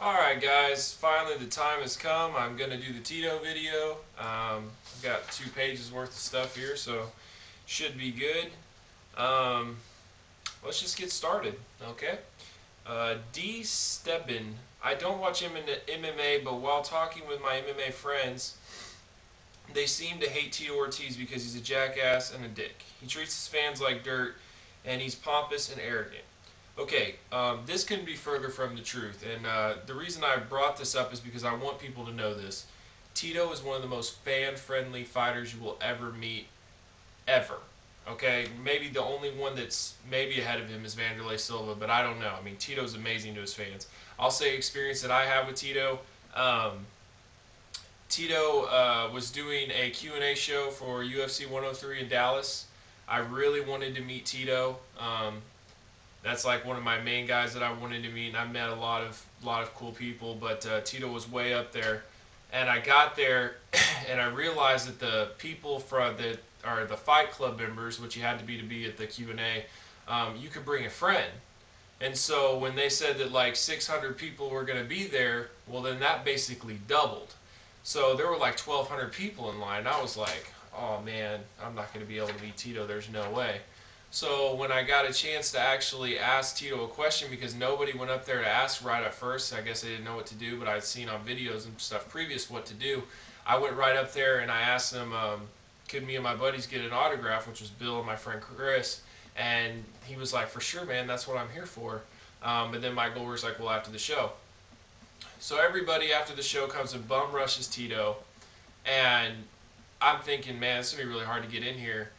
Alright guys, finally the time has come. I'm going to do the Tito video. I've got 2 pages worth of stuff here, so should be good. Um, let's just get started, okay? D. Stebbin. I don't watch MMA, but while talking with my MMA friends, they seem to hate Tito Ortiz because he's a jackass and a dick. He treats his fans like dirt, and he's pompous and arrogant. Okay, this couldn't be further from the truth, and the reason I brought this up is because I want people to know this. Tito is one of the most fan-friendly fighters you will ever meet, ever. Okay, maybe the only one that's maybe ahead of him is Vanderlei Silva, but I don't know. I mean, Tito's amazing to his fans. I'll say experience that I have with Tito. Tito was doing a Q&A show for UFC 103 in Dallas. I really wanted to meet Tito. That's like one of my main guys that I wanted to meet, and I met a lot of cool people, but Tito was way up there. And I got there, and I realized that the people from the Fight Club members, which you had to be at the Q&A, you could bring a friend. And so when they said that like 600 people were going to be there, well then that basically doubled. So there were like 1,200 people in line. I was like, oh man, I'm not going to be able to meet Tito. There's no way. So when I got a chance to actually ask Tito a question, because nobody went up there to ask right at first, I guess they didn't know what to do, but I'd seen on videos and stuff previous what to do. I went right up there and I asked him, could me and my buddies get an autograph, which was Bill and my friend Chris, and he was like, for sure, man, that's what I'm here for. But then my goal was like, well, after the show. So everybody after the show comes and bum rushes Tito, and I'm thinking, man, it's going to be really hard to get in here.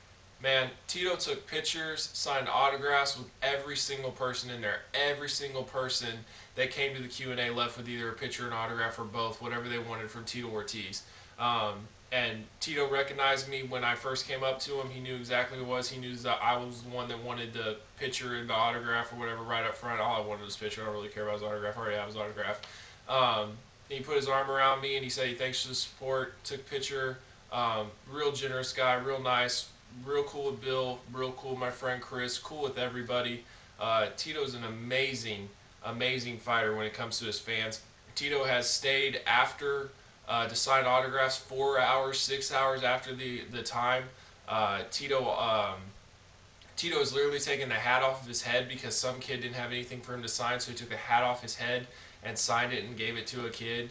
Man, Tito took pictures, signed autographs with every single person in there. Every single person that came to the Q&A left with either a picture, an autograph, or both, whatever they wanted from Tito Ortiz. And Tito recognized me when I first came up to him. He knew exactly who it was. He knew that I was the one that wanted the picture and the autograph or whatever right up front. All I wanted was a picture. I don't really care about his autograph. I already have his autograph. He put his arm around me and he said, hey, thanks for the support. Took a picture. Real generous guy, real nice. Real cool with Bill, real cool with my friend Chris, cool with everybody. Tito's an amazing fighter when it comes to his fans. Tito has stayed after to sign autographs 4 hours, 6 hours after the time. Tito has literally taken the hat off of his head because some kid didn't have anything for him to sign, so he took the hat off his head and signed it and gave it to a kid.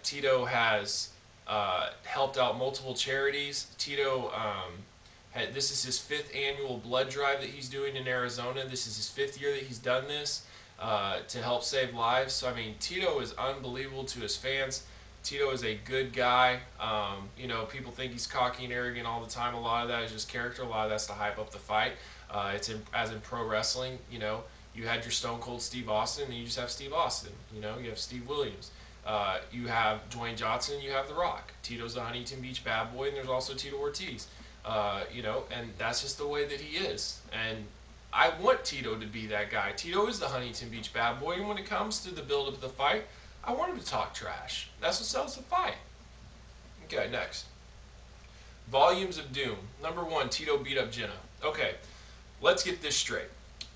Tito has helped out multiple charities. Tito this is his 5th annual blood drive that he's doing in Arizona. This is his 5th year that he's done this to help save lives. So, I mean, Tito is unbelievable to his fans. Tito is a good guy. You know, people think he's cocky and arrogant all the time. A lot of that is just character. A lot of that's to hype up the fight. As in pro wrestling, you know, you had your Stone Cold Steve Austin, and you just have Steve Austin. You know, you have Steve Williams. You have Dwayne Johnson, you have The Rock. Tito's the Huntington Beach bad boy, and there's also Tito Ortiz. You know, and that's just the way that he is. And I want Tito to be that guy. Tito is the Huntington Beach bad boy, and when it comes to the build-up of the fight, I want him to talk trash. That's what sells the fight. Okay, next. Volumes of Doom. Number 1, Tito beat up Jenna. Okay, let's get this straight.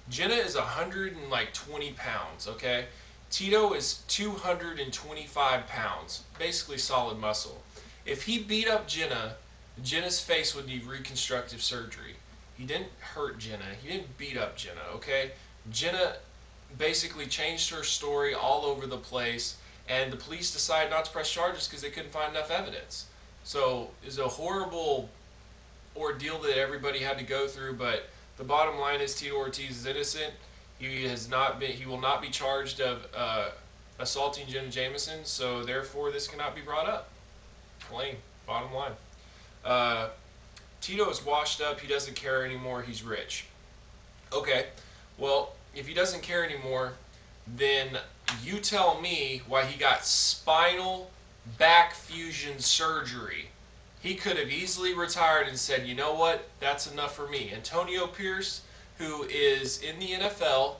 Jenna is 120 pounds, okay? Tito is 225 pounds, basically solid muscle. If he beat up Jenna, Jenna's face would need reconstructive surgery. He didn't hurt Jenna. He didn't beat up Jenna, okay? Jenna basically changed her story all over the place, and the police decided not to press charges because they couldn't find enough evidence. So it's a horrible ordeal that everybody had to go through, but the bottom line is Tito Ortiz is innocent. He will not be charged of assaulting Jenna Jameson, so therefore this cannot be brought up. Plain, bottom line. Tito is washed up. He doesn't care anymore. He's rich. Okay, well, if he doesn't care anymore, then you tell me why he got spinal back fusion surgery. He could have easily retired and said, you know what, that's enough for me. Antonio Pierce, who is in the NFL,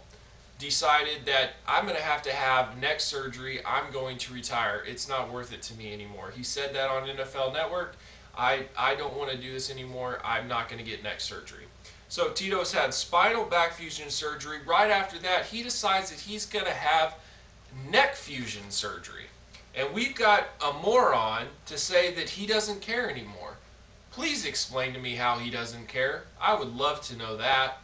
decided that I'm going to have neck surgery. I'm going to retire. It's not worth it to me anymore. He said that on NFL Network. I don't want to do this anymore. I'm not going to get neck surgery. So Tito's had spinal back fusion surgery. Right after that, he decides that he's going to have neck fusion surgery. And we've got a moron to say that he doesn't care anymore. Please explain to me how he doesn't care. I would love to know that.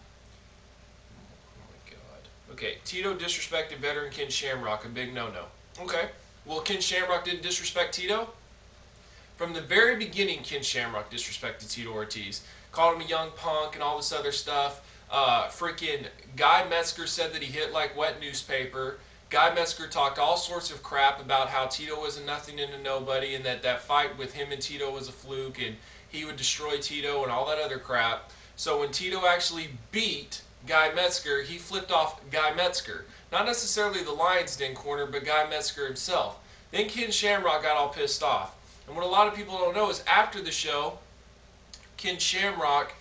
Oh my God. Okay, Tito disrespected veteran Ken Shamrock, a big no-no. Okay, well, Ken Shamrock didn't disrespect Tito? From the very beginning, Ken Shamrock disrespected Tito Ortiz. Called him a young punk and all this other stuff. Freaking Guy Metzger said that he hit like wet newspaper. Guy Metzger talked all sorts of crap about how Tito was a nothing and a nobody, and that fight with him and Tito was a fluke, and he would destroy Tito and all that other crap. So when Tito actually beat Guy Metzger, he flipped off Guy Metzger. Not necessarily the Lions Den corner, but Guy Metzger himself. Then Ken Shamrock got all pissed off. And what a lot of people don't know is after the show, Ken Shamrock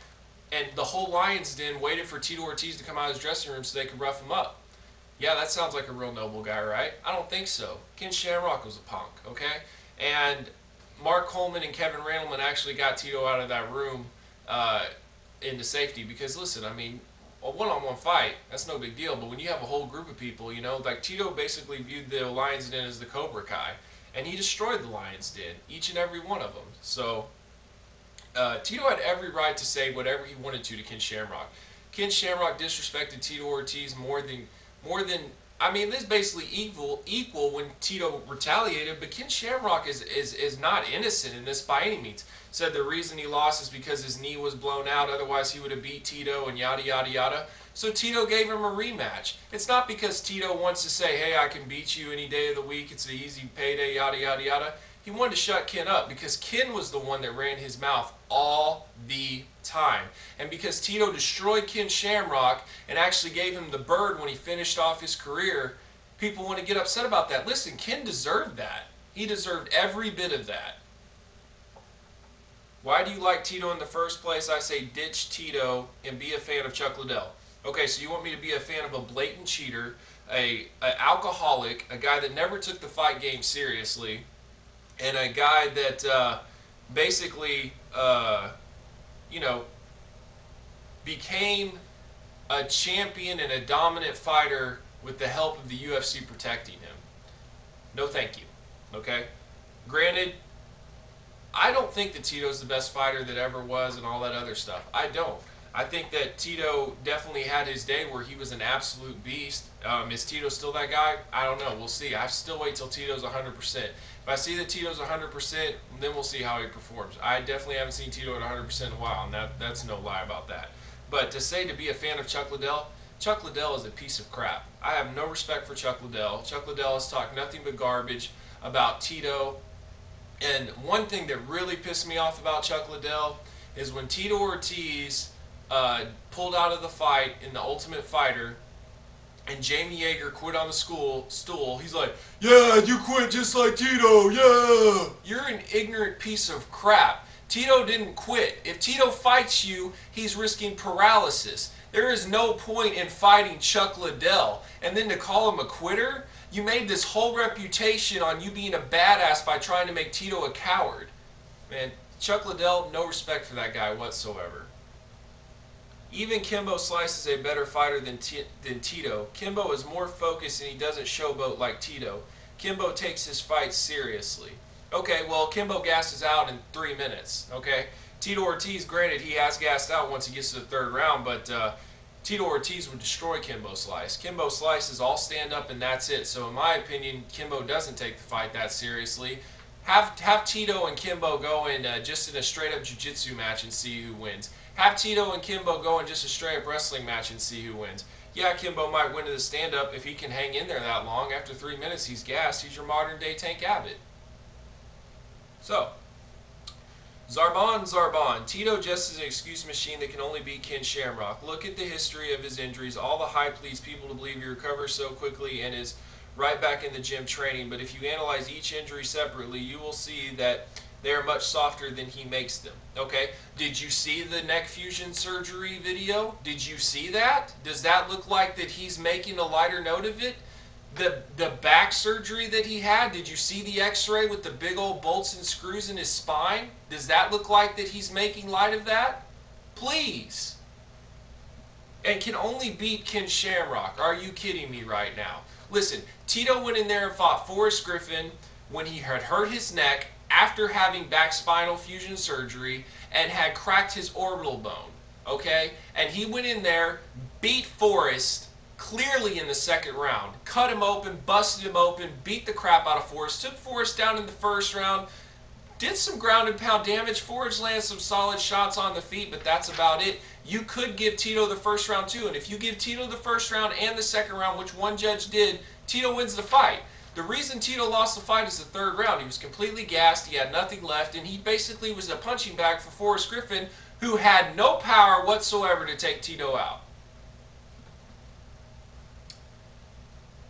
and the whole Lions Den waited for Tito Ortiz to come out of his dressing room so they could rough him up. Yeah, that sounds like a real noble guy, right? I don't think so. Ken Shamrock was a punk, okay? And Mark Coleman and Kevin Randleman actually got Tito out of that room into safety because, listen, I mean, a one-on-one fight, that's no big deal. But when you have a whole group of people, you know, like Tito basically viewed the Lions Den as the Cobra Kai. And he destroyed the Lions Den, each and every one of them. So Tito had every right to say whatever he wanted to Ken Shamrock. Ken Shamrock disrespected Tito Ortiz more than I mean, this is basically equal when Tito retaliated, but Ken Shamrock is not innocent in this by any means. Said the reason he lost is because his knee was blown out, otherwise he would have beat Tito and yada yada yada. So Tito gave him a rematch. It's not because Tito wants to say, hey, I can beat you any day of the week, it's an easy payday, yada yada yada. He wanted to shut Ken up because Ken was the one that ran his mouth all the time. And because Tito destroyed Ken Shamrock and actually gave him the bird when he finished off his career, people want to get upset about that. Listen, Ken deserved that. He deserved every bit of that. Why do you like Tito in the first place? I say ditch Tito and be a fan of Chuck Liddell. Okay, so you want me to be a fan of a blatant cheater, an alcoholic, a guy that never took the fight game seriously, and a guy that basically, you know, became a champion and a dominant fighter with the help of the UFC protecting him. No thank you, okay? Granted, I don't think that Tito's the best fighter that ever was and all that other stuff. I don't. I think that Tito definitely had his day where he was an absolute beast. Is Tito still that guy? I don't know. We'll see. I still wait till Tito's 100%. If I see that Tito's 100%, then we'll see how he performs. I definitely haven't seen Tito at 100% in a while, and that's no lie about that. But to say to be a fan of Chuck Liddell is a piece of crap. I have no respect for Chuck Liddell. Chuck Liddell has talked nothing but garbage about Tito. And one thing that really pissed me off about Chuck Liddell is when Tito Ortiz pulled out of the fight in The Ultimate Fighter and Jamie Yeager quit on the stool, he's like, yeah, you quit just like Tito, yeah. You're an ignorant piece of crap. Tito didn't quit. If Tito fights you, he's risking paralysis. There is no point in fighting Chuck Liddell. And then to call him a quitter, you made this whole reputation on you being a badass by trying to make Tito a coward. Man, Chuck Liddell, no respect for that guy whatsoever. Even Kimbo Slice is a better fighter than Tito. Kimbo is more focused and he doesn't showboat like Tito. Kimbo takes his fights seriously. Okay, well, Kimbo gasses out in 3 minutes, okay? Tito Ortiz, granted, he has gassed out once he gets to the third round, but Tito Ortiz would destroy Kimbo Slice. Kimbo Slice is all stand-up and that's it. So in my opinion, Kimbo doesn't take the fight that seriously. Have Tito and Kimbo go in just in a straight-up jiu-jitsu match and see who wins. Have Tito and Kimbo go in just a straight-up wrestling match and see who wins. Yeah, Kimbo might win in the stand-up if he can hang in there that long. After 3 minutes, he's gassed. He's your modern-day Tank Abbott. So, Zarbon. Tito just is an excuse machine that can only beat Ken Shamrock. Look at the history of his injuries. All the hype leads people to believe he recovers so quickly and is right back in the gym training. But if you analyze each injury separately, you will see that they are much softer than he makes them. Okay? Did you see the neck fusion surgery video? Did you see that? Does that look like that he's making a lighter note of it? The back surgery that he had, did you see the x-ray with the big old bolts and screws in his spine? Does that look like that he's making light of that? Please. And can only beat Ken Shamrock. Are you kidding me right now? Listen, Tito went in there and fought Forrest Griffin when he had hurt his neck after having back spinal fusion surgery and had cracked his orbital bone. Okay? And he went in there, beat Forrest clearly in the second round, cut him open, busted him open, beat the crap out of Forrest, took Forrest down in the first round, did some ground and pound damage. Forrest landed some solid shots on the feet, but that's about it. You could give Tito the first round too, and if you give Tito the first round and the second round, which one judge did, Tito wins the fight. The reason Tito lost the fight is the third round. He was completely gassed, he had nothing left, and he basically was a punching bag for Forrest Griffin, who had no power whatsoever to take Tito out.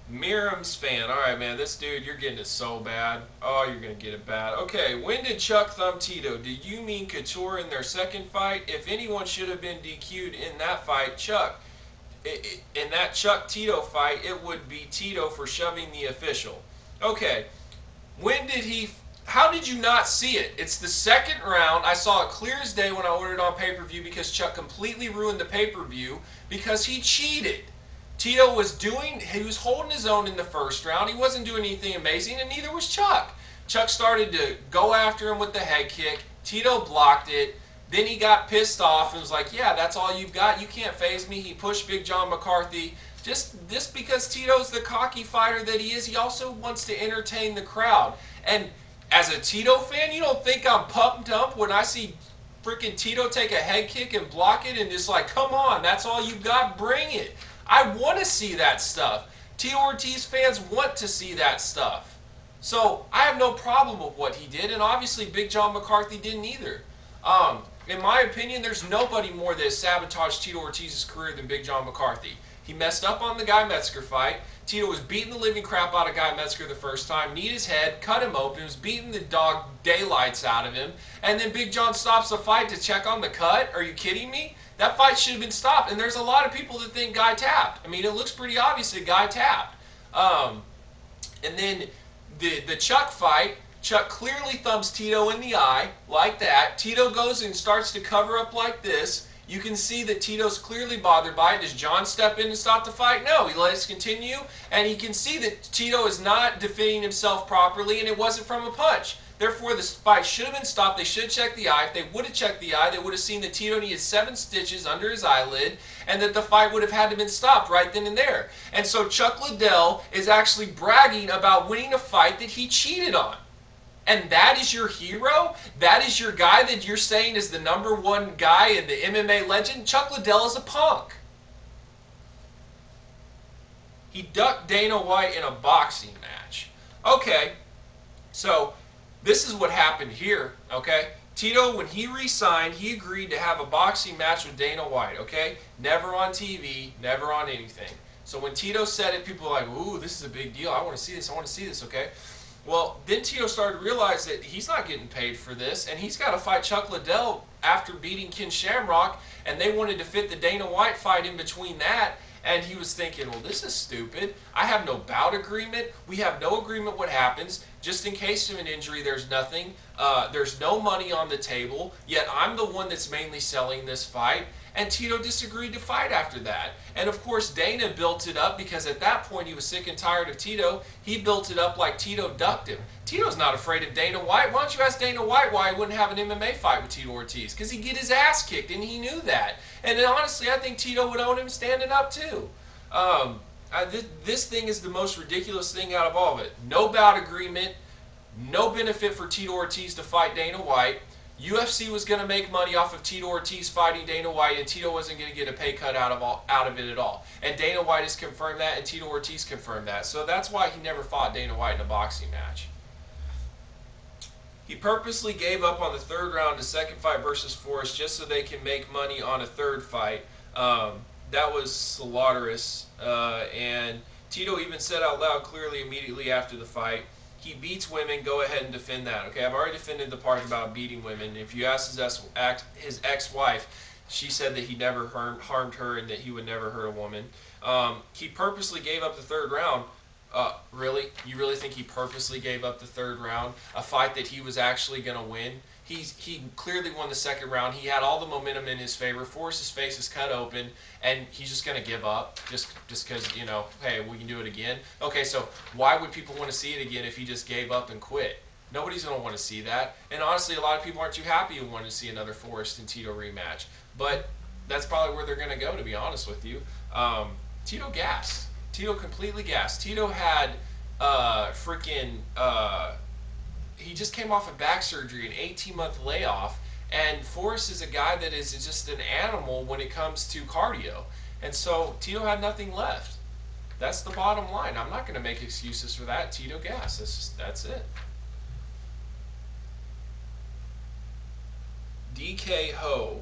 Miriam's fan. Alright, man, this dude, you're getting it so bad. Oh, you're going to get it bad. Okay, when did Chuck thumb Tito? Do you mean Couture in their second fight? If anyone should have been DQ'd in that fight, Chuck. In that Chuck-Tito fight, it would be Tito for shoving the official. Okay, when did he... How did you not see it? It's the second round. I saw it clear as day when I ordered it on pay-per-view because Chuck completely ruined the pay-per-view because he cheated. Tito was holding his own in the first round. He wasn't doing anything amazing, and neither was Chuck. Chuck started to go after him with the head kick. Tito blocked it. Then he got pissed off and was like, yeah, that's all you've got? You can't faze me. He pushed Big John McCarthy. Just because Tito's the cocky fighter that he is, he also wants to entertain the crowd. And as a Tito fan, you don't think I'm pumped up when I see freaking Tito take a head kick and block it and just like, come on, that's all you got? Bring it. I want to see that stuff. Tito Ortiz fans want to see that stuff. So I have no problem with what he did, and obviously Big John McCarthy didn't either. In my opinion, there's nobody more that has sabotaged Tito Ortiz's career than Big John McCarthy. He messed up on the Guy Metzger fight. Tito was beating the living crap out of Guy Metzger the first time, kneed his head, cut him open, was beating the dog daylights out of him, and then Big John stops the fight to check on the cut? Are you kidding me? That fight should have been stopped, and there's a lot of people that think Guy tapped. I mean, it looks pretty obvious that Guy tapped. And then the Chuck fight, Chuck clearly thumbs Tito in the eye, like that. Tito goes and starts to cover up like this. You can see that Tito's clearly bothered by it. Does John step in and stop the fight? No, he lets it continue, and he can see that Tito is not defending himself properly, and it wasn't from a punch. Therefore, this fight should have been stopped. They should have checked the eye. If they would have checked the eye, they would have seen that Tito needed 7 stitches under his eyelid, and that the fight would have had to have been stopped right then and there. And so Chuck Liddell is actually bragging about winning a fight that he cheated on. And that is your hero? That is your guy that you're saying is the #1 guy in the MMA legend? Chuck Liddell is a punk. He ducked Dana White in a boxing match. Okay, so this is what happened here, okay? Tito, when he re-signed, he agreed to have a boxing match with Dana White, okay? Never on TV, never on anything. So when Tito said it, people were like, ooh, this is a big deal. I want to see this, okay? Well, then Tito started to realize that he's not getting paid for this, and he's got to fight Chuck Liddell after beating Ken Shamrock, and they wanted to fit the Dana White fight in between that, and he was thinking, well, this is stupid. I have no bout agreement. We have no agreement what happens. Just in case of an injury, there's nothing. There's no money on the table, yet I'm the one that's mainly selling this fight. And Tito disagreed to fight after that. And of course, Dana built it up because at that point he was sick and tired of Tito. He built it up like Tito ducked him. Tito's not afraid of Dana White. Why don't you ask Dana White why he wouldn't have an MMA fight with Tito Ortiz? Because he'd get his ass kicked, and he knew that. And then, honestly, I think Tito would own him standing up too. This thing is the most ridiculous thing out of all of it. No bout agreement, no benefit for Tito Ortiz to fight Dana White. UFC was going to make money off of Tito Ortiz fighting Dana White, and Tito wasn't going to get a pay cut out of it at all. And Dana White has confirmed that, and Tito Ortiz confirmed that. So that's why he never fought Dana White in a boxing match. He purposely gave up on the third round, the second fight versus Forrest, just so they can make money on a third fight. That was slaughterous. And Tito even said out loud clearly immediately after the fight, he beats women, go ahead and defend that. Okay, I've already defended the part about beating women. If you ask his ex-wife, she said that he never harmed her and that he would never hurt a woman. He purposely gave up the third round. Really? You really think he purposely gave up the third round? A fight that he was actually going to win? He clearly won the second round. He had all the momentum in his favor. Forrest's face is cut open, and he's just going to give up just because, you know, hey, we can do it again. Okay, so why would people want to see it again if he just gave up and quit? Nobody's going to want to see that. And honestly, a lot of people aren't too happy and want to see another Forrest and Tito rematch. But that's probably where they're going to go, to be honest with you. Tito gassed. Tito completely gassed. Tito had he just came off of back surgery, an 18-month layoff, and Forrest is a guy that is just an animal when it comes to cardio. And so Tito had nothing left. That's the bottom line. I'm not going to make excuses for that. Tito gassed. That's it. DK Ho.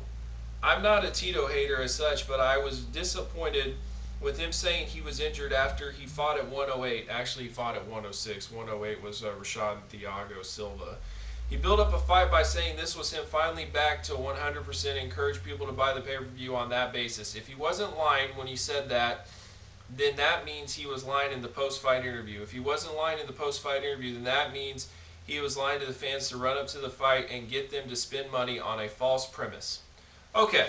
I'm not a Tito hater as such, but I was disappointed with him saying he was injured after he fought at 108. Actually, he fought at 106. 108 was Rashad Thiago Silva. He built up a fight by saying this was him finally back to 100%, encouraged people to buy the pay-per-view on that basis. If he wasn't lying when he said that, then that means he was lying in the post-fight interview. If he wasn't lying in the post-fight interview, then that means he was lying to the fans to run up to the fight and get them to spend money on a false premise. Okay.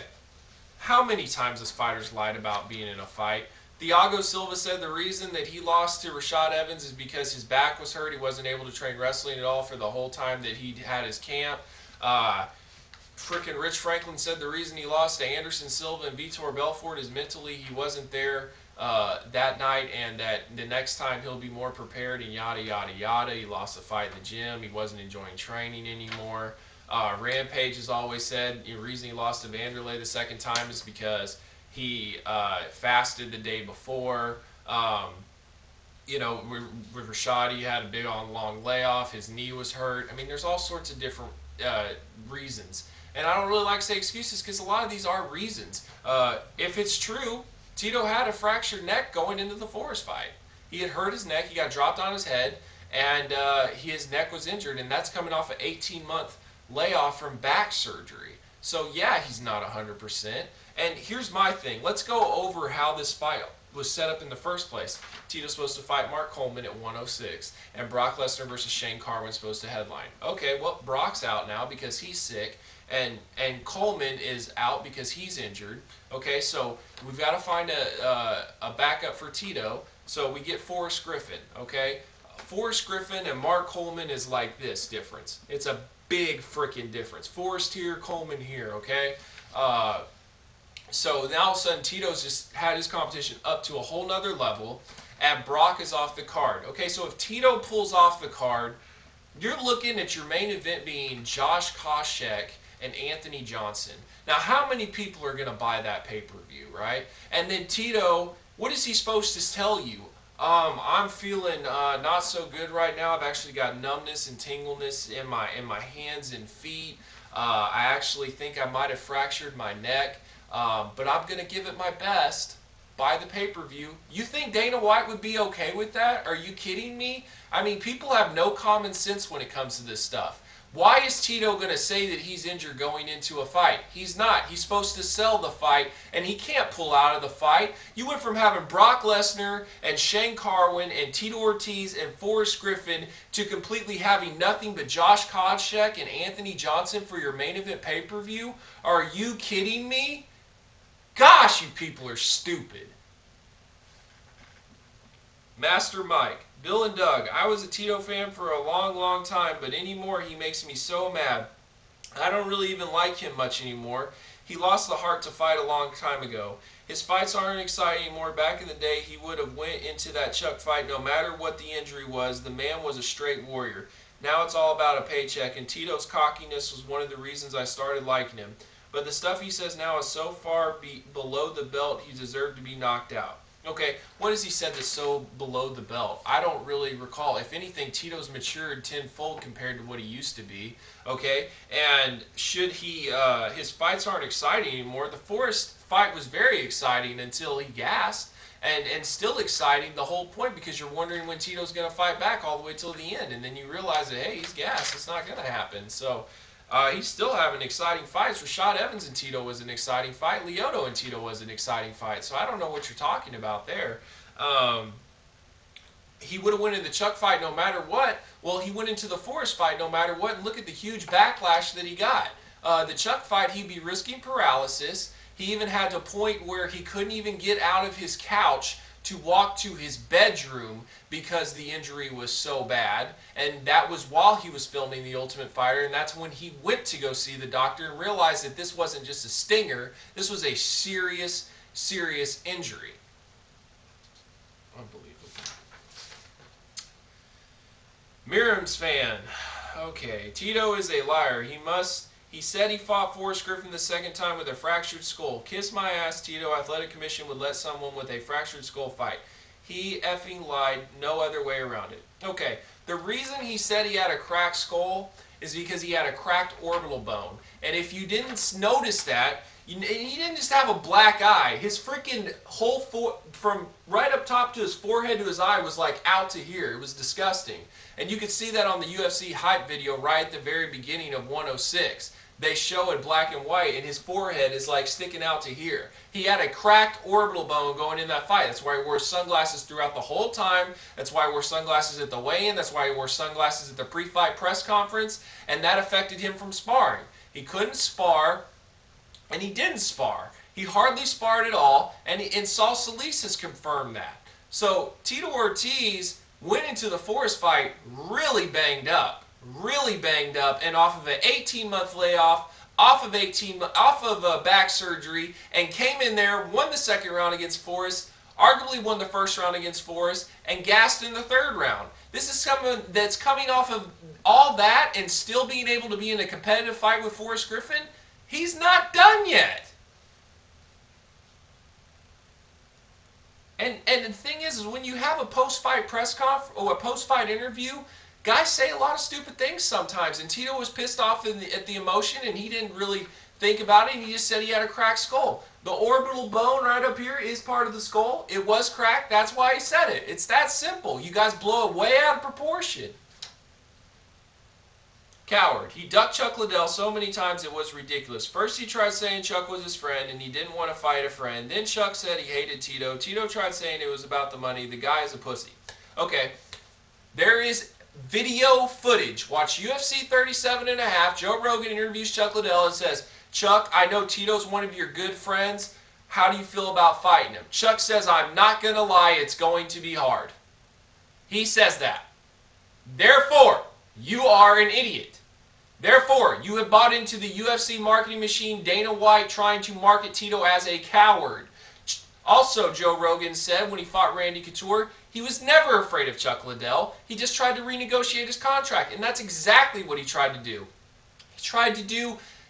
How many times has fighters lied about being in a fight? Thiago Silva said the reason that he lost to Rashad Evans is because his back was hurt. He wasn't able to train wrestling at all for the whole time that he had his camp. Frickin' Rich Franklin said the reason he lost to Anderson Silva and Vitor Belfort is mentally he wasn't there that night, and that the next time he'll be more prepared, and yada, yada, yada. He lost the fight in the gym. He wasn't enjoying training anymore. Rampage has always said the reason he lost to Vanderlei the second time is because he fasted the day before. You know, with Rashad, he had a big long layoff. His knee was hurt. I mean, there's all sorts of different reasons. And I don't really like to say excuses because a lot of these are reasons. If it's true, Tito had a fractured neck going into the Forrest fight. He had hurt his neck. He got dropped on his head, and his neck was injured. And that's coming off an 18-month layoff from back surgery. So yeah, he's not 100%. And here's my thing. Let's go over how this fight was set up in the first place. Tito's supposed to fight Mark Coleman at 106, and Brock Lesnar versus Shane Carwin's supposed to headline. Okay, well, Brock's out now because he's sick, and Coleman is out because he's injured. Okay, so we've got to find a backup for Tito. So we get Forrest Griffin. Okay, Forrest Griffin and Mark Coleman is like this difference. It's a big freaking difference. Forrest here, Coleman here. Okay. So now all of a sudden Tito's just had his competition up to a whole nother level, and Brock is off the card. Okay, so if Tito pulls off the card, you're looking at your main event being Josh Koscheck and Anthony Johnson. Now, how many people are going to buy that pay-per-view, right? And then Tito, what is he supposed to tell you? I'm feeling not so good right now. I've actually got numbness and tingleness in my hands and feet. I actually think I might have fractured my neck. But I'm going to give it my best. Buy the pay-per-view. You think Dana White would be okay with that? Are you kidding me? I mean, people have no common sense when it comes to this stuff. Why is Tito going to say that he's injured going into a fight? He's not. He's supposed to sell the fight, and he can't pull out of the fight. You went from having Brock Lesnar and Shane Carwin and Tito Ortiz and Forrest Griffin to completely having nothing but Josh Koscheck and Anthony Johnson for your main event pay-per-view. Are you kidding me? Gosh, you people are stupid. Master Mike, Bill and Doug, I was a Tito fan for a long, long time, but anymore he makes me so mad. I don't really even like him much anymore. He lost the heart to fight a long time ago. His fights aren't exciting anymore. Back in the day, he would have went into that Chuck fight no matter what the injury was. The man was a straight warrior. Now it's all about a paycheck, and Tito's cockiness was one of the reasons I started liking him. But the stuff he says now is so far below the belt, he deserved to be knocked out. Okay, what has he said that's so below the belt? I don't really recall. If anything, Tito's matured tenfold compared to what he used to be. Okay, and should he, his fights aren't exciting anymore. The Forrest fight was very exciting until he gassed, and still exciting the whole point because you're wondering when Tito's going to fight back all the way till the end, and then you realize that, hey, he's gassed. It's not going to happen. So he's still having exciting fights. Rashad Evans and Tito was an exciting fight. Lyoto and Tito was an exciting fight. So I don't know what you're talking about there. he would have went in the Chuck fight no matter what. Well, he went into the Forrest fight no matter what, and look at the huge backlash that he got. The Chuck fight, he'd be risking paralysis. He even had to a point where he couldn't even get out of his couch to walk to his bedroom because the injury was so bad. And that was while he was filming The Ultimate Fighter, and that's when he went to go see the doctor and realized that this wasn't just a stinger, this was a serious, serious injury. Unbelievable. Miriam's fan. Okay, Tito is a liar. He said he fought Forrest Griffin the second time with a fractured skull. Kiss my ass, Tito. Athletic Commission would let someone with a fractured skull fight. He effing lied. No other way around it. Okay, the reason he said he had a cracked skull is because he had a cracked orbital bone. And if you didn't notice that, he didn't just have a black eye. His freaking whole from right up top to his forehead to his eye was like out to here. It was disgusting. And you could see that on the UFC hype video right at the very beginning of 106. They show it black and white, and his forehead is like sticking out to here. He had a cracked orbital bone going in that fight. That's why he wore sunglasses throughout the whole time. That's why he wore sunglasses at the weigh-in. That's why he wore sunglasses at the pre-fight press conference. And that affected him from sparring. He couldn't spar, and he didn't spar. He hardly sparred at all, and Saul Solis has confirmed that. So Tito Ortiz went into the Forrest fight really banged up. And off of an 18-month layoff, off of back surgery, and came in there, won the second round against Forrest, arguably won the first round against Forrest, and gassed in the third round. This is someone that's coming off of all that and still being able to be in a competitive fight with Forrest Griffin. He's not done yet. And the thing is when you have a post-fight press conference or a post-fight interview, guys say a lot of stupid things sometimes, and Tito was pissed off at the emotion, and he didn't really think about it, and he just said he had a cracked skull. The orbital bone right up here is part of the skull. It was cracked. That's why he said it. It's that simple. You guys blow it way out of proportion. Coward. He ducked Chuck Liddell so many times it was ridiculous. First he tried saying Chuck was his friend and he didn't want to fight a friend. Then Chuck said he hated Tito. Tito tried saying it was about the money. The guy is a pussy. Okay. There is video footage. Watch UFC 37.5. Joe Rogan interviews Chuck Liddell and says, Chuck, I know Tito's one of your good friends. How do you feel about fighting him? Chuck says, I'm not going to lie, it's going to be hard. He says that. Therefore, you are an idiot. Therefore, you have bought into the UFC marketing machine, Dana White trying to market Tito as a coward. Also, Joe Rogan said when he fought Randy Couture, he was never afraid of Chuck Liddell. He just tried to renegotiate his contract, and that's exactly what he tried to do.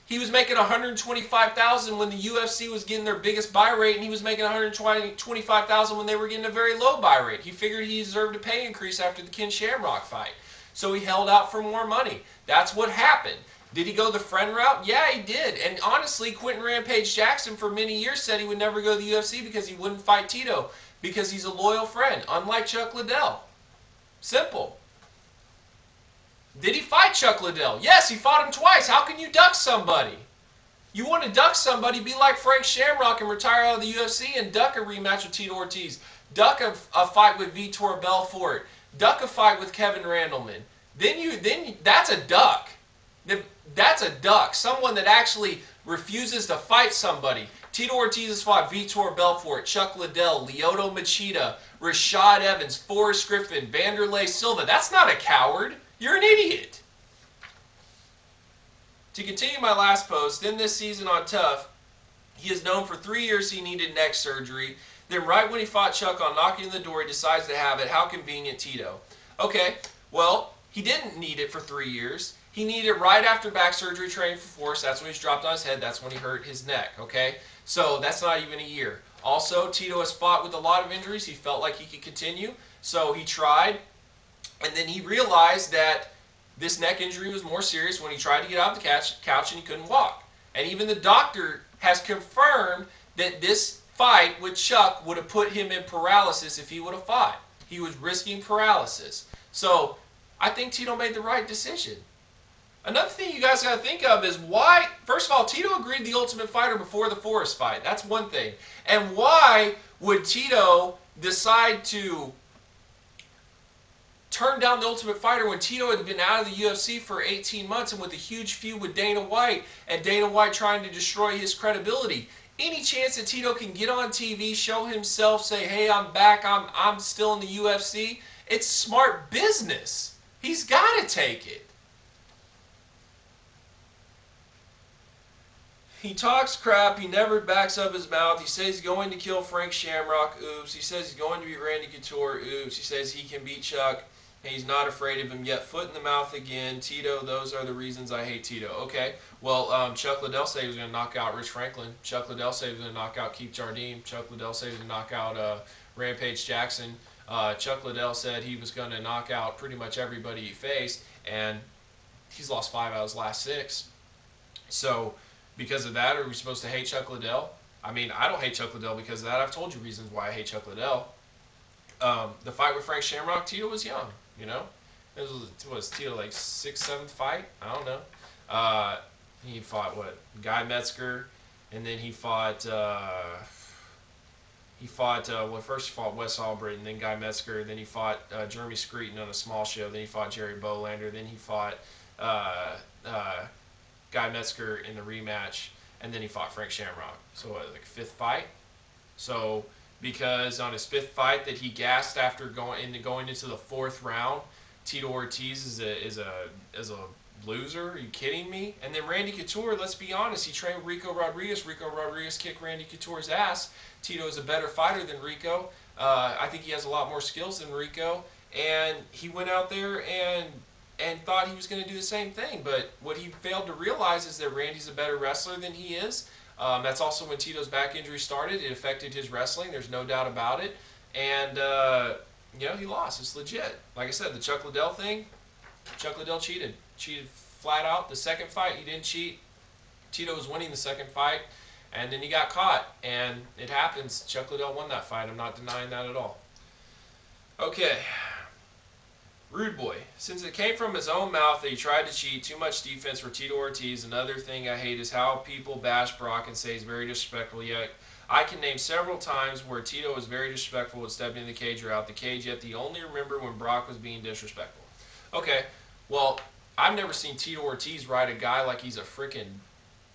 He was making $125,000 when the UFC was getting their biggest buy rate, and he was making $125,000 when they were getting a very low buy rate. He figured he deserved a pay increase after the Ken Shamrock fight. So he held out for more money. That's what happened. Did he go the friend route? Yeah, he did. And honestly, Quentin Rampage Jackson for many years said he would never go to the UFC because he wouldn't fight Tito because he's a loyal friend, unlike Chuck Liddell. Simple. Did he fight Chuck Liddell? Yes, he fought him twice. How can you duck somebody? You want to duck somebody, be like Frank Shamrock and retire out of the UFC and duck a rematch with Tito Ortiz. Duck a fight with Vitor Belfort. Duck a fight with Kevin Randleman. Then that's a duck. That's a duck. Someone that actually refuses to fight somebody. Tito Ortiz has fought Vitor Belfort, Chuck Liddell, Lyoto Machida, Rashad Evans, Forrest Griffin, Vanderlei Silva. That's not a coward. You're an idiot. To continue my last post, in this season on Tough, he is known for 3 years he needed neck surgery. Then right when he fought Chuck on knocking the door, he decides to have it. How convenient, Tito. Okay, well, he didn't need it for 3 years. He needed it right after back surgery training for Forrest. That's when he's dropped on his head. That's when he hurt his neck, okay? So that's not even a year. Also, Tito has fought with a lot of injuries. He felt like he could continue. So he tried, and then he realized that this neck injury was more serious when he tried to get out of the couch and he couldn't walk. And even the doctor has confirmed that this fight with Chuck would have put him in paralysis if he would have fought. He was risking paralysis. So I think Tito made the right decision. Another thing you guys got to think of is why, first of all, Tito agreed to the Ultimate Fighter before the Forrest fight. That's one thing. And why would Tito decide to turned down the Ultimate Fighter when Tito had been out of the UFC for 18 months and with a huge feud with Dana White, and Dana White trying to destroy his credibility. Any chance that Tito can get on TV, show himself, say, hey, I'm back, I'm still in the UFC, it's smart business. He's got to take it. He talks crap. He never backs up his mouth. He says he's going to kill Frank Shamrock. Oops. He says he's going to beat Randy Couture. Oops. He says he can beat Chuck. And he's not afraid of him yet. Foot in the mouth again. Tito, those are the reasons I hate Tito. Okay. Well, Chuck Liddell said he was going to knock out Rich Franklin. Chuck Liddell said he was going to knock out Keith Jardine. Chuck Liddell said he was going to knock out Rampage Jackson. Chuck Liddell said he was going to knock out pretty much everybody he faced. And he's lost 5 out of his last 6. So, because of that, are we supposed to hate Chuck Liddell? I mean, I don't hate Chuck Liddell because of that. I've told you reasons why I hate Chuck Liddell. The fight with Frank Shamrock, Tito was young, you know? It was Tito like 6th, 7th fight? I don't know. He fought, what, Guy Metzger, and then he fought, well, first he fought Wes Albritton, then Guy Metzger, then he fought Jeremy Screeton on a small show, then he fought Jerry Bolander, then he fought Guy Metzger in the rematch, and then he fought Frank Shamrock. So what, like 5th fight? So because on his 5th fight that he gassed after going into the 4th round, Tito Ortiz is a loser? Are you kidding me? And then Randy Couture, let's be honest, he trained Rico Rodriguez. Rico Rodriguez kicked Randy Couture's ass. Tito is a better fighter than Rico. I think he has a lot more skills than Rico, and he went out there and thought he was going to do the same thing. But what he failed to realize is that Randy's a better wrestler than he is. That's also when Tito's back injury started. It affected his wrestling. There's no doubt about it. And, you know, he lost. It's legit. Like I said, the Chuck Liddell thing, Chuck Liddell cheated. Cheated flat out. The 2nd fight, he didn't cheat. Tito was winning the 2nd fight, and then he got caught. And it happens. Chuck Liddell won that fight. I'm not denying that at all. Okay. Rudeboy. Since it came from his own mouth that he tried to cheat, too much defense for Tito Ortiz. Another thing I hate is how people bash Brock and say he's very disrespectful. Yet I can name several times where Tito was very disrespectful with stepping in the cage or out the cage, yet they only remember when Brock was being disrespectful. Okay, well, I've never seen Tito Ortiz ride a guy like he's a freaking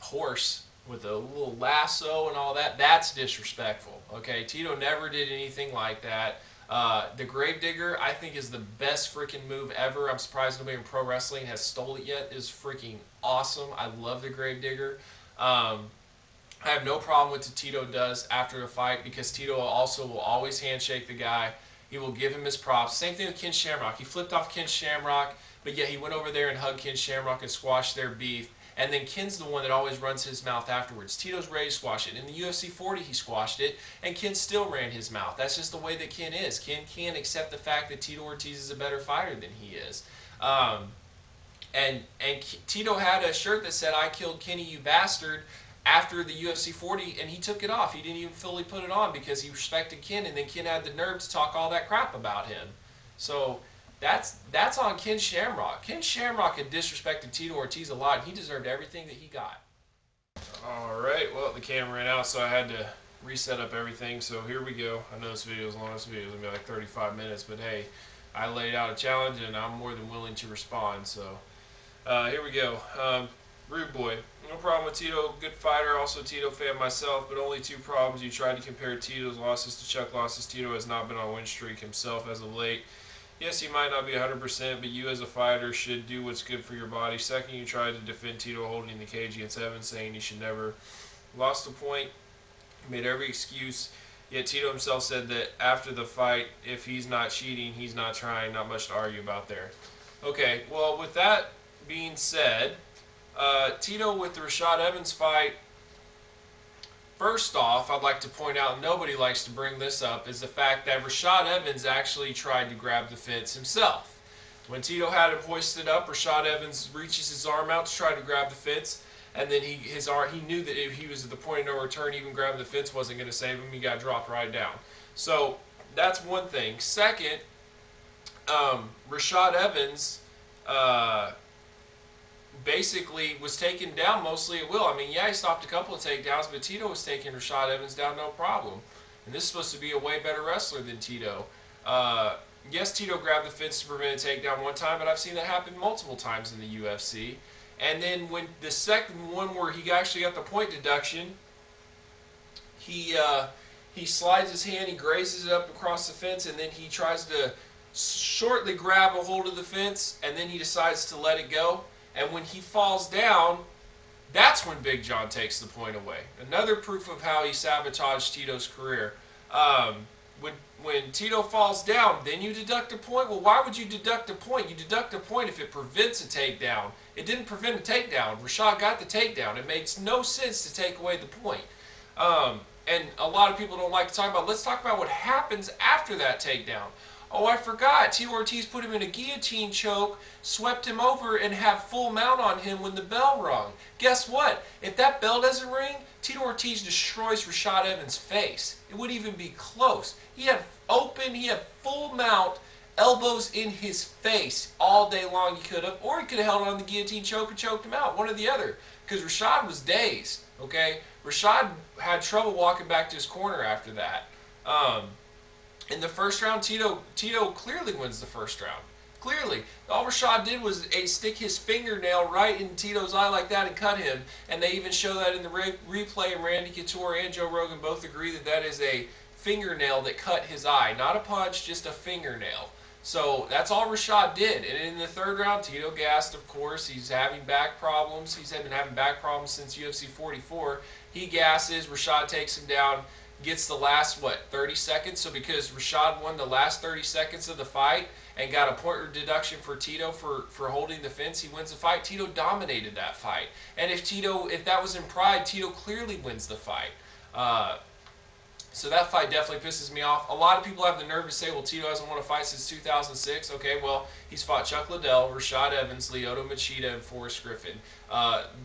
horse with a little lasso and all that. That's disrespectful. Okay, Tito never did anything like that. The Gravedigger, I think, is the best freaking move ever. I'm surprised nobody in pro wrestling has stole it yet. It's freaking awesome. I love the Gravedigger. I have no problem with what Tito does after a fight because Tito also will always handshake the guy. He will give him his props. Same thing with Ken Shamrock. He flipped off Ken Shamrock, but yet he went over there and hugged Ken Shamrock and squashed their beef. And then Ken's the one that always runs his mouth afterwards. Tito's ready to squash it. In the UFC 40, he squashed it, and Ken still ran his mouth. That's just the way that Ken is. Ken can't accept the fact that Tito Ortiz is a better fighter than he is. And Tito had a shirt that said, "I killed Kenny, you bastard," after the UFC 40, and he took it off. He didn't even fully put it on because he respected Ken, and then Ken had the nerve to talk all that crap about him. So that's on Ken Shamrock. Ken Shamrock had disrespected Tito Ortiz a lot, and he deserved everything that he got. All right, well, the camera ran out, so I had to reset up everything. So here we go. I know this video is long. This video is going to be like 35 minutes, but hey, I laid out a challenge, and I'm more than willing to respond. So here we go. Rudeboy. No problem with Tito. Good fighter. Also Tito fan myself, but only 2 problems. You tried to compare Tito's losses to Chuck losses. Tito has not been on a win streak himself as of late. Yes, he might not be 100%, but you as a fighter should do what's good for your body. Second, you tried to defend Tito holding the cage against Evans, saying he should never lost the point. He made every excuse. Yet Tito himself said that after the fight, if he's not cheating, he's not trying. Not much to argue about there. Okay, well, with that being said, Tito with the Rashad Evans fight, first off, I'd like to point out, nobody likes to bring this up, is the fact that Rashad Evans actually tried to grab the fence himself. When Tito had him hoisted up, Rashad Evans reaches his arm out to try to grab the fence, and then he knew that if he was at the point of no return, even grabbing the fence wasn't going to save him. He got dropped right down. So that's one thing. Second, Rashad Evans basically was taken down mostly at will. I mean, yeah, he stopped a couple of takedowns, but Tito was taking Rashad Evans down no problem. And this is supposed to be a way better wrestler than Tito. yes, Tito grabbed the fence to prevent a takedown one time, but I've seen that happen multiple times in the UFC. And then when the second one where he actually got the point deduction, he he slides his hand, he grazes it up across the fence, and then he tries to shortly grab a hold of the fence, and then he decides to let it go. And when he falls down, that's when Big John takes the point away. Another proof of how he sabotaged Tito's career. Um, when Tito falls down, then you deduct a point. Well, why would you deduct a point? You deduct a point if it prevents a takedown. It didn't prevent a takedown. Rashad got the takedown. It makes no sense to take away the point. And a lot of people don't like to talk about. Let's talk about what happens after that takedown. Oh, I forgot. Tito Ortiz put him in a guillotine choke, swept him over, and have full mount on him when the bell rung. Guess what? If that bell doesn't ring, Tito Ortiz destroys Rashad Evans' face. It wouldn't even be close. He had full mount, elbows in his face all day long. He could have, or he could have held on the guillotine choke and choked him out. One or the other. Because Rashad was dazed. Okay, Rashad had trouble walking back to his corner after that. In the first round, Tito clearly wins the first round. Clearly. All Rashad did was stick his fingernail right in Tito's eye like that and cut him. And they even show that in the replay, and Randy Couture and Joe Rogan both agree that that is a fingernail that cut his eye. Not a punch, just a fingernail. So that's all Rashad did. And in the third round, Tito gassed, of course. He's having back problems. He's been having back problems since UFC 44. He gasses. Rashad takes him down. Gets the last, 30 seconds? So because Rashad won the last 30 seconds of the fight and got a point deduction for Tito for holding the fence, he wins the fight. Tito dominated that fight. And if that was in pride, Tito clearly wins the fight. So that fight definitely pisses me off. A lot of people have the nerve to say, well, Tito hasn't won a fight since 2006. Okay, well, he's fought Chuck Liddell, Rashad Evans, Lyoto Machida, and Forrest Griffin.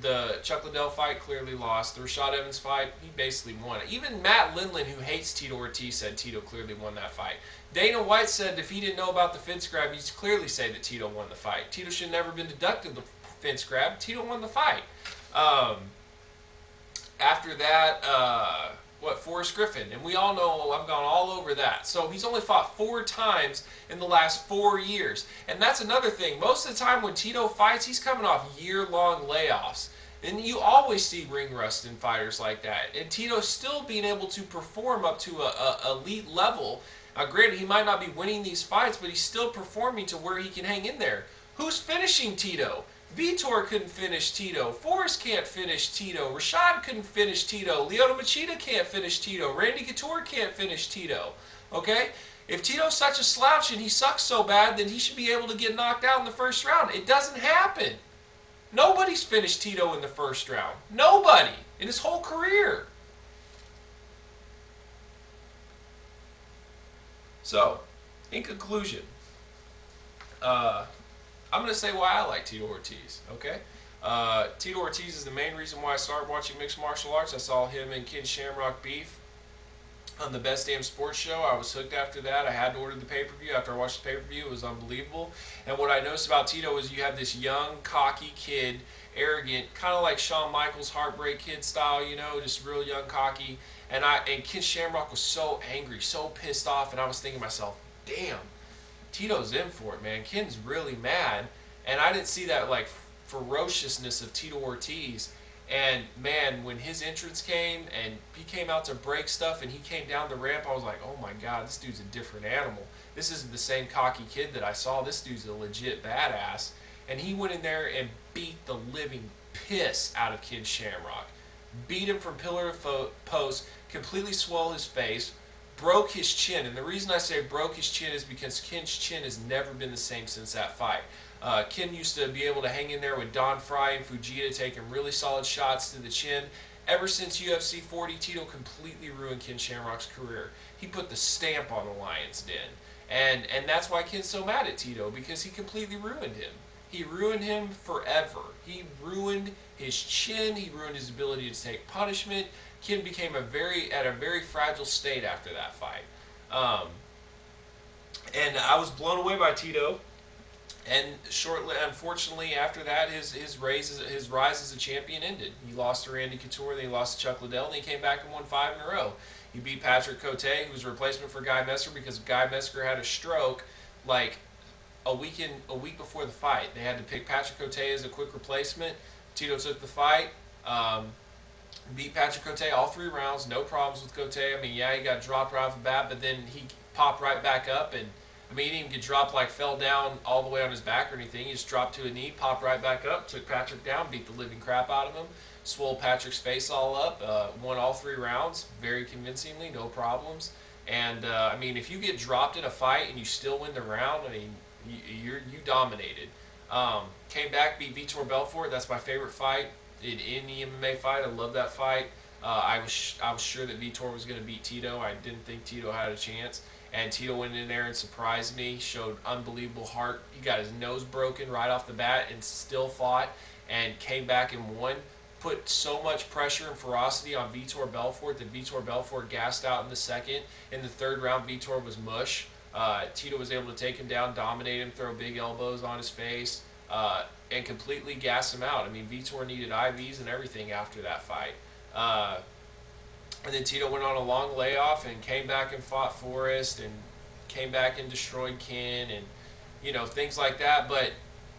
The Chuck Liddell fight clearly lost. The Rashad Evans fight, he basically won it. Even Matt Lindland, who hates Tito Ortiz, said Tito clearly won that fight. Dana White said if he didn't know about the fence grab, he'd clearly say that Tito won the fight. Tito should have never been deducted the fence grab. Tito won the fight. After that, Forrest Griffin. And we all know I've gone all over that. So he's only fought 4 times in the last 4 years. And that's another thing. Most of the time when Tito fights, he's coming off year-long layoffs. And you always see ring rust in fighters like that. And Tito's still being able to perform up to a elite level. Granted, he might not be winning these fights, but he's still performing to where he can hang in there. Who's finishing Tito? Vitor couldn't finish Tito. Forrest can't finish Tito. Rashad couldn't finish Tito. Lyoto Machida can't finish Tito. Randy Couture can't finish Tito. Okay? If Tito's such a slouch and he sucks so bad, then he should be able to get knocked out in the first round. It doesn't happen. Nobody's finished Tito in the first round. Nobody in his whole career. So, in conclusion, I'm going to say why I like Tito Ortiz, okay? Tito Ortiz is the main reason why I started watching mixed martial arts. I saw him and Ken Shamrock beef on the Best Damn Sports Show. I was hooked after that. I had to order the pay-per-view. After I watched the pay-per-view, it was unbelievable. And what I noticed about Tito is you have this young, cocky kid, arrogant, kind of like Shawn Michaels' Heartbreak Kid style, you know, just real young, cocky. And Ken Shamrock was so angry, so pissed off, and I was thinking to myself, damn, Tito's in for it, man. Ken's really mad. And I didn't see that, like, ferociousness of Tito Ortiz. And, man, when his entrance came and he came out to break stuff and he came down the ramp, I was like, oh, my God, this dude's a different animal. This isn't the same cocky kid that I saw. This dude's a legit badass. And he went in there and beat the living piss out of Ken Shamrock. Beat him from pillar to post, completely swelled his face, broke his chin. And the reason I say broke his chin is because Ken's chin has never been the same since that fight. Ken used to be able to hang in there with Don Fry and Fujita, taking really solid shots to the chin. Ever since UFC 40, Tito completely ruined Ken Shamrock's career. He put the stamp on the Lion's Den. And that's why Ken's so mad at Tito, because he completely ruined him. He ruined him forever. He ruined his chin. He ruined his ability to take punishment. Ken became at a very fragile state after that fight. And I was blown away by Tito. And shortly, unfortunately, after that, his rise as a champion ended. He lost to Randy Couture, then he lost to Chuck Liddell, and he came back and won 5 in a row. He beat Patrick Cote, who was a replacement for Guy Messer because Guy Messer had a stroke. like a week before the fight. They had to pick Patrick Cote as a quick replacement. Tito took the fight. Um, Beat Patrick Cote all 3 rounds, no problems with Cote. I mean, yeah, he got dropped right off the bat, but then he popped right back up, and I mean, he didn't even get dropped like fell down all the way on his back or anything. He just dropped to a knee, popped right back up, took Patrick down, beat the living crap out of him, swole Patrick's face all up, won all 3 rounds very convincingly, no problems. And I mean, if you get dropped in a fight and you still win the round, I mean, you dominated. Came back, beat Vitor Belfort. That's my favorite fight in any MMA fight. I love that fight. I was sure that Vitor was going to beat Tito. I didn't think Tito had a chance. And Tito went in there and surprised me, showed unbelievable heart. He got his nose broken right off the bat and still fought and came back and won. Put so much pressure and ferocity on Vitor Belfort that Vitor Belfort gassed out in the second. In the 3rd round, Vitor was mush. Tito was able to take him down, dominate him, throw big elbows on his face, and completely gas him out. I mean, Vitor needed IVs and everything after that fight. And then Tito went on a long layoff and came back and fought Forrest and came back and destroyed Ken and, things like that. But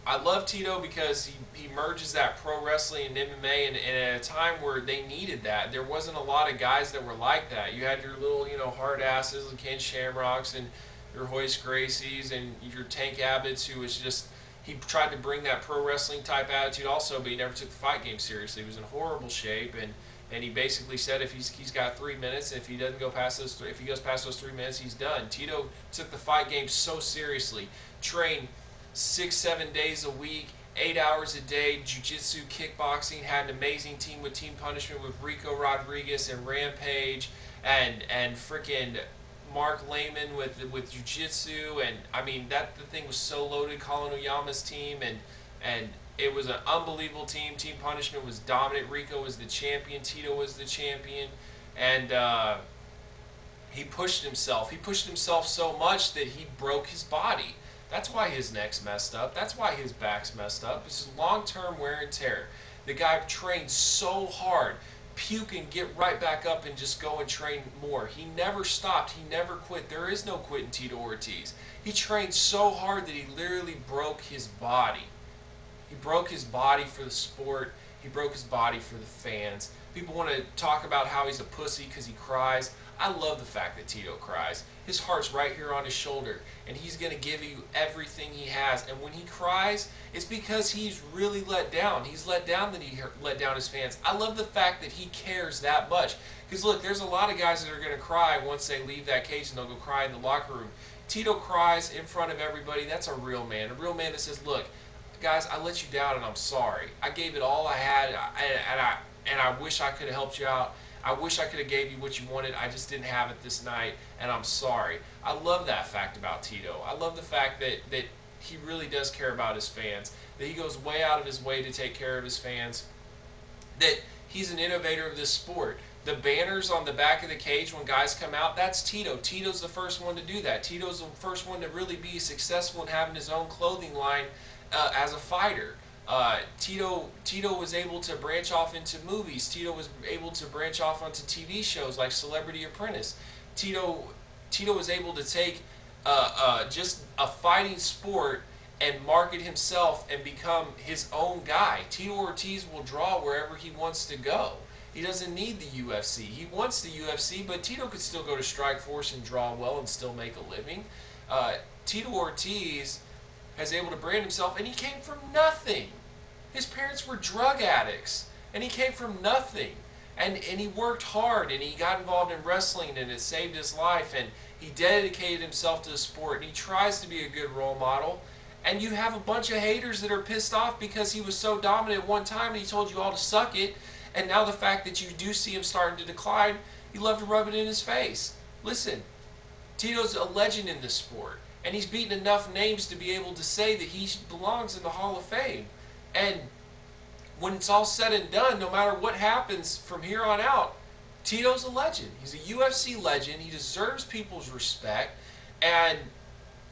I love Tito because he merges that pro wrestling and MMA, and at a time where they needed that. There wasn't a lot of guys that were like that. You had your little, hard asses and Ken Shamrocks and your Hoist Gracies and your Tank Abbotts, who was just, he tried to bring that pro wrestling type attitude also, but he never took the fight game seriously. He was in horrible shape, and he basically said if he's got 3 minutes, and if he doesn't go past those, if he goes past those 3 minutes, he's done. Tito took the fight game so seriously, trained 6-7 days a week, 8 hours a day, jiu-jitsu, kickboxing, had an amazing team with Team Punishment with Rico Rodriguez and Rampage, and freaking Mark Lehman with jiu-jitsu, and I mean the thing was so loaded. Colin Oyama's team, and it was an unbelievable team. Team Punishment was dominant. Rico was the champion. Tito was the champion, and he pushed himself. He pushed himself so much that he broke his body. That's why his neck's messed up. That's why his back's messed up. This is long-term wear and tear. The guy trained so hard. Puke and get right back up and just go and train more. He never stopped. He never quit. There is no quit in Tito Ortiz. He trained so hard that he literally broke his body. He broke his body for the sport. He broke his body for the fans. People want to talk about how he's a pussy because he cries. I love the fact that Tito cries. His heart's right here on his shoulder, and he's going to give you everything he has. And when he cries, it's because he's really let down. He's let down that he let down his fans. I love the fact that he cares that much. Because look, there's a lot of guys that are going to cry once they leave that cage, and they'll go cry in the locker room. Tito cries in front of everybody. That's a real man. A real man that says, look, guys, I let you down, and I'm sorry. I gave it all I had, and I wish I could have helped you out. I wish I could have gave you what you wanted. I just didn't have it this night, and I'm sorry. I love that fact about Tito. I love the fact that he really does care about his fans, that he goes way out of his way to take care of his fans, that he's an innovator of this sport. The banners on the back of the cage when guys come out, that's Tito. Tito's the first one to do that. Tito's the first one to really be successful in having his own clothing line as a fighter. Tito was able to branch off into movies. Tito was able to branch off onto TV shows like Celebrity Apprentice. Tito was able to take just a fighting sport and market himself and become his own guy. Tito Ortiz will draw wherever he wants to go. He doesn't need the UFC. He wants the UFC, but Tito could still go to Strikeforce and draw well and still make a living. Tito Ortiz has able to brand himself, and he came from nothing. His parents were drug addicts, and he came from nothing. And he worked hard, and he got involved in wrestling, and it saved his life, and he dedicated himself to the sport, and he tries to be a good role model. And you have a bunch of haters that are pissed off because he was so dominant at one time, and he told you all to suck it, and now the fact that you do see him starting to decline, you love to rub it in his face. Listen, Tito's a legend in this sport. And he's beaten enough names to be able to say that he belongs in the Hall of Fame. And when it's all said and done, no matter what happens from here on out, Tito's a legend. He's a UFC legend. He deserves people's respect. And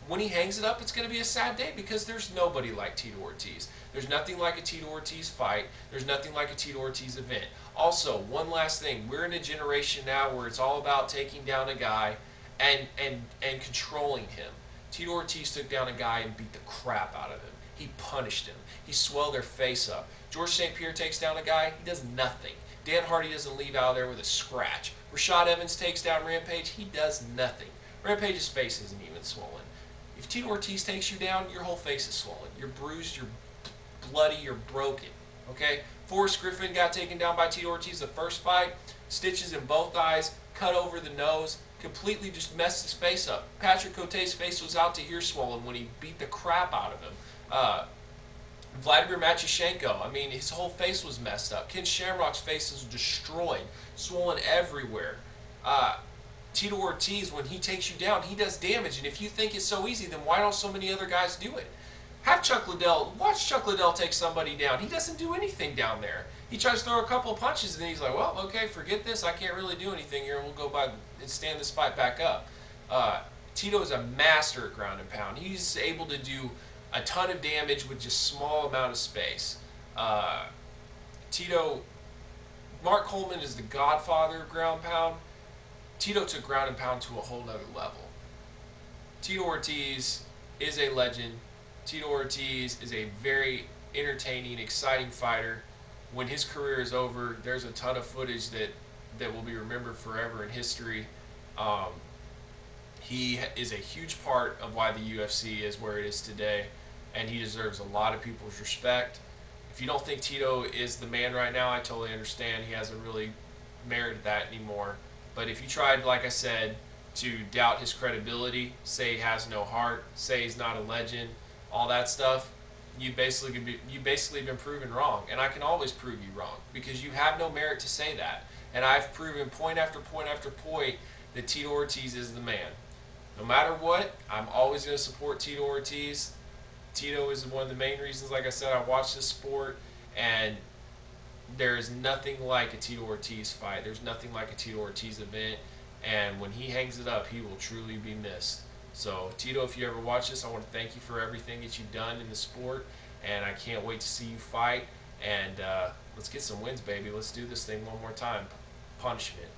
when he hangs it up, it's going to be a sad day because there's nobody like Tito Ortiz. There's nothing like a Tito Ortiz fight. There's nothing like a Tito Ortiz event. Also, one last thing. We're in a generation now where it's all about taking down a guy and controlling him. Tito Ortiz took down a guy and beat the crap out of him. He punished him. He swelled their face up. George St. Pierre takes down a guy, he does nothing. Dan Hardy doesn't leave out of there with a scratch. Rashad Evans takes down Rampage, he does nothing. Rampage's face isn't even swollen. If Tito Ortiz takes you down, your whole face is swollen. You're bruised, you're bloody, you're broken. Okay? Forrest Griffin got taken down by Tito Ortiz the first fight. Stitches in both eyes, cut over the nose, completely just messed his face up. Patrick Cote's face was out to here swollen when he beat the crap out of him. Vladimir Matyushenko, I mean, his whole face was messed up. Ken Shamrock's face is destroyed, swollen everywhere. Tito Ortiz, when he takes you down, he does damage. And if you think it's so easy, then why don't so many other guys do it? Watch Chuck Liddell take somebody down. He doesn't do anything down there. He tries to throw a couple of punches, and then he's like, well, okay, forget this. I can't really do anything here. We'll go by and stand this fight back up. Tito is a master at ground and pound. He's able to do a ton of damage with just small amount of space. Mark Coleman is the godfather of ground pound. Tito took ground and pound to a whole nother level. Tito Ortiz is a legend. Tito Ortiz is a very entertaining, exciting fighter. When his career is over, there's a ton of footage that will be remembered forever in history. He is a huge part of why the UFC is where it is today, and he deserves a lot of people's respect. If you don't think Tito is the man right now, I totally understand. He hasn't really merited that anymore. But if you tried, like I said, to doubt his credibility, say he has no heart, say he's not a legend, all that stuff, you basically been proven wrong. And I can always prove you wrong because you have no merit to say that. And I've proven point after point after point that Tito Ortiz is the man. No matter what, I'm always going to support Tito Ortiz. Tito is one of the main reasons, like I said, I watch this sport, and there is nothing like a Tito Ortiz fight. There's nothing like a Tito Ortiz event, and when he hangs it up, he will truly be missed. So, Tito, if you ever watch this, I want to thank you for everything that you've done in the sport, and I can't wait to see you fight, and let's get some wins, baby. Let's do this thing one more time. Punishment.